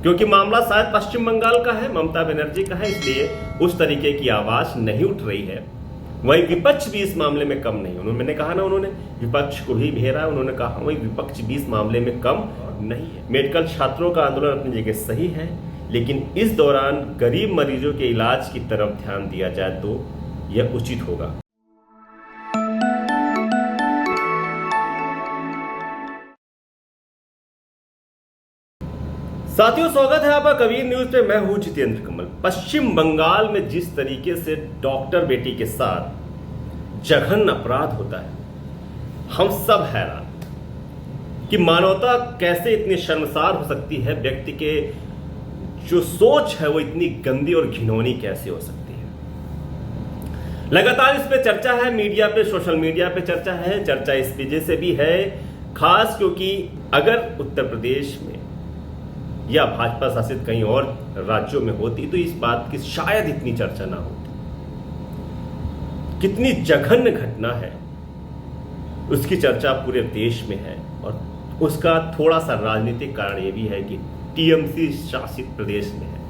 क्योंकि मामला शायद पश्चिम बंगाल का है, ममता बनर्जी का है, इसलिए उस तरीके की आवाज नहीं उठ रही है। वही विपक्ष भी इस मामले में कम नहीं। मैंने कहा ना, उन्होंने विपक्ष को ही घेरा, उन्होंने कहा वही विपक्ष भी इस मामले में कम नहीं है। मेडिकल छात्रों का आंदोलन अपनी जगह सही है, लेकिन इस दौरान गरीब मरीजों के इलाज की तरफ ध्यान दिया जाए तो यह उचित होगा। साथियों, स्वागत है आपका कबीर न्यूज पे। मैं हूं जितेंद्र कमल। पश्चिम बंगाल में जिस तरीके से डॉक्टर बेटी के साथ जघन्य अपराध होता है, हम सब हैरान कि मानवता कैसे इतनी शर्मसार हो सकती है। व्यक्ति के जो सोच है वो इतनी गंदी और घिनौनी कैसे हो सकती है। लगातार इस पे चर्चा है, मीडिया पे, सोशल मीडिया पे चर्चा है। चर्चा इस वजह से भी है, खास क्योंकि अगर उत्तर प्रदेश में या भाजपा शासित कहीं और राज्यों में होती तो इस बात की शायद इतनी चर्चा ना होती। कितनी जघन्य घटना है, उसकी चर्चा पूरे देश में है। और उसका थोड़ा सा राजनीतिक कारण यह भी है कि टीएमसी शासित प्रदेश में है।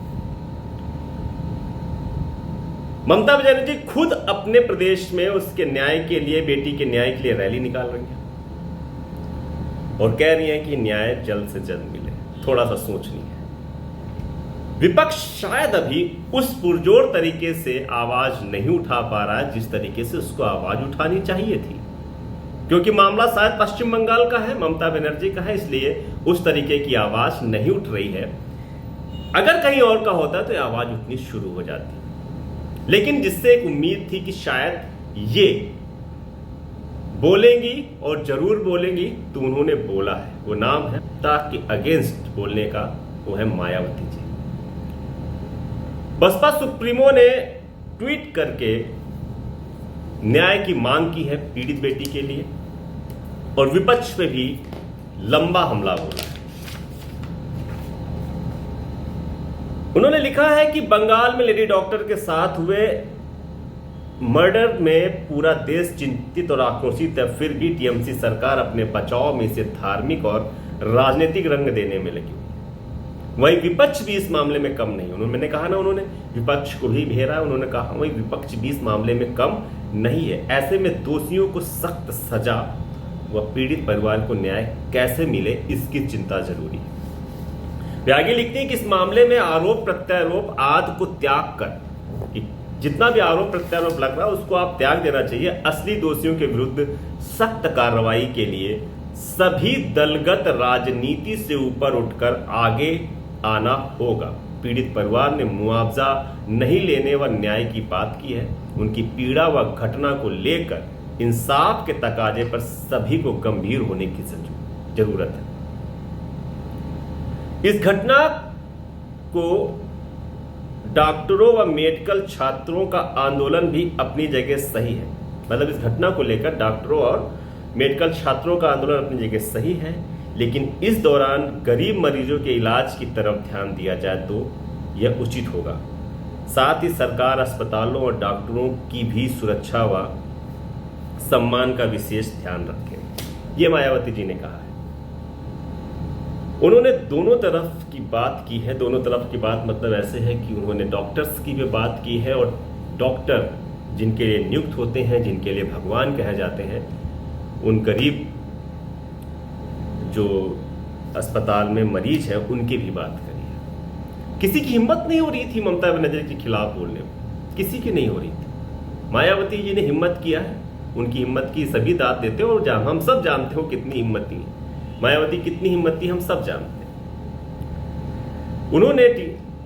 ममता बनर्जी खुद अपने प्रदेश में उसके न्याय के लिए, बेटी के न्याय के लिए रैली निकाल रही है और कह रही है कि न्याय जल्द से जल्द मिले। थोड़ा सा सोचनी है। विपक्ष शायद अभी उस पुरजोर तरीके से आवाज नहीं उठा पा रहा है जिस तरीके से उसको आवाज उठानी चाहिए थी, क्योंकि मामला शायद पश्चिम बंगाल का है, ममता बनर्जी का है, इसलिए उस तरीके की आवाज नहीं उठ रही है। अगर कहीं और का होता तो आवाज उठनी शुरू हो जाती। लेकिन जिससे एक उम्मीद थी कि शायद ये बोलेंगी और जरूर बोलेंगी, तो उन्होंने बोला है। वो नाम है ताकि अगेंस्ट बोलने का, वो है मायावती जी। बसपा सुप्रीमो ने ट्वीट करके न्याय की मांग की है पीड़ित बेटी के लिए, और विपक्ष पे भी लंबा हमला बोला है। उन्होंने लिखा है कि बंगाल में लेडी डॉक्टर के साथ हुए मर्डर में पूरा देश चिंतित और आक्रोशित है, फिर भी टीएमसी सरकार अपने बचाव में इसे धार्मिक और राजनीतिक रंग देने में लगी। वही विपक्ष भी इस मामले में कम नहीं। मैंने कहा ना, उन्होंने विपक्ष को ही घेरा, उन्होंने कहा वही विपक्ष भी इस मामले में कम नहीं है। ऐसे में दोषियों को सख्त सजा व पीड़ित परिवार को न्याय कैसे मिले, इसकी चिंता जरूरी है। वे आगे लिखते हैं कि इस मामले में आरोप प्रत्यारोप आदि को त्याग कर, जितना भी आरोप प्रत्यारोप लग रहा है उसको आप त्याग देना चाहिए। असली दोषियों के विरुद्ध सख्त कार्रवाई के लिए सभी दलगत राजनीति से ऊपर उठकर आगे आना होगा। पीड़ित परिवार ने मुआवजा नहीं लेने व न्याय की बात की है। उनकी पीड़ा व घटना को लेकर इंसाफ के तकाजे पर सभी को गंभीर होने की जरूरत है। इस घटना को डॉक्टरों व मेडिकल छात्रों का आंदोलन भी अपनी जगह सही है। मतलब इस घटना को लेकर डॉक्टरों और मेडिकल छात्रों का आंदोलन अपनी जगह सही है, लेकिन इस दौरान गरीब मरीजों के इलाज की तरफ ध्यान दिया जाए तो यह उचित होगा। साथ ही सरकार अस्पतालों और डॉक्टरों की भी सुरक्षा व सम्मान का विशेष ध्यान रखे, ये मायावती जी ने कहा है। उन्होंने दोनों तरफ की बात की है। दोनों तरफ की बात मतलब ऐसे है कि उन्होंने डॉक्टर्स की भी बात की है, और डॉक्टर जिनके लिए नियुक्त होते हैं, जिनके लिए भगवान कहे जाते हैं, उन गरीब जो अस्पताल में मरीज हैं उनकी भी बात करी है। किसी की हिम्मत नहीं हो रही थी ममता बनर्जी के खिलाफ बोलने में, किसी की नहीं हो रही थी। मायावती जी ने हिम्मत किया है, उनकी हिम्मत की सभी दाद देते हो, और हम सब जानते हो कितनी हिम्मत थी मायावती, कितनी हिम्मत थी हम सब जानते हैं। उन्होंने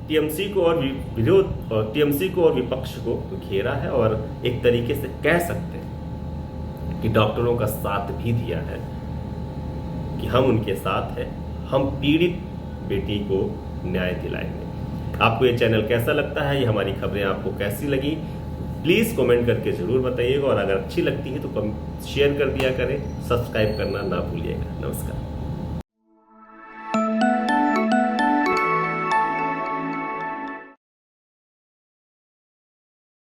टीएमसी को और विरोध और टीएमसी को और विपक्ष को घेरा है, और एक तरीके से कह सकते हैं कि डॉक्टरों का साथ भी दिया है कि हम उनके साथ हैं, हम पीड़ित बेटी को न्याय दिलाएंगे। आपको ये चैनल कैसा लगता है, ये हमारी खबरें आपको कैसी लगी, प्लीज़ कमेंट करके ज़रूर बताइएगा। और अगर अच्छी लगती है तो शेयर कर दिया करें, सब्सक्राइब करना ना भूलिएगा। नमस्कार।